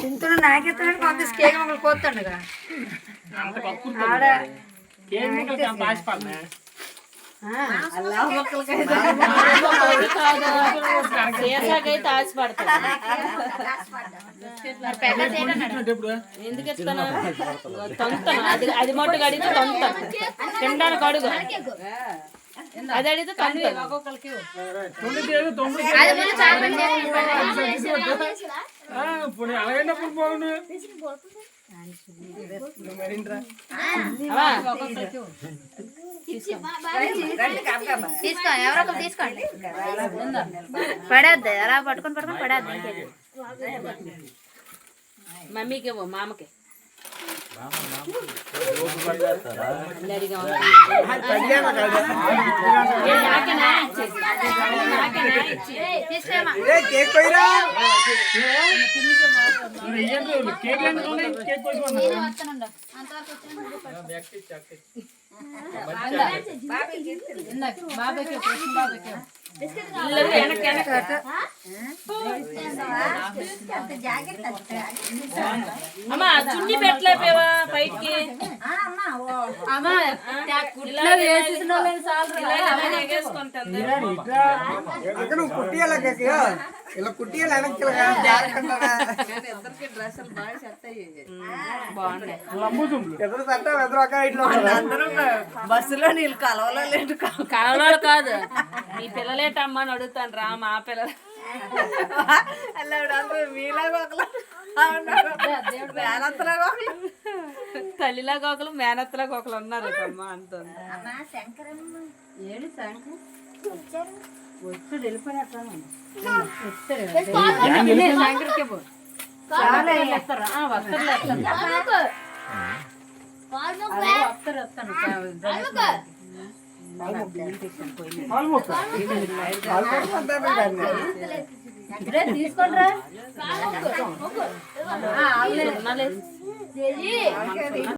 తింటున్నా నాకెత్తున్నాడు పంపిస్తే కేక్ మొక్కలు కోస్తాడుగా ఎందుకు ఇస్తాను తొంతాను అది మొట్టు అడిగితే తొంతాను తినడానికి అడుగు అది అడిగితే ఒక్కొక్కరికి తీసుకో ఎవరో తీసుకోండి పడేద్ది అలా పట్టుకొని పడేద్ది మమ్మీకి ఇవ్వు మామకి అమ్మా చున్నీ పెట్టలేపేవా బయటికి బస్సులో నీళ్ళు కలవలో లేదు కలవలో కాదు మీ పిల్లలేటమ్మా అని అడుగుతాను రా మా పిల్లలు తల్లిలాగా ఒకరు మేనత్తలాగా ఒకరు ఉన్నారు అమ్మా అంటుంది తీసుకోండి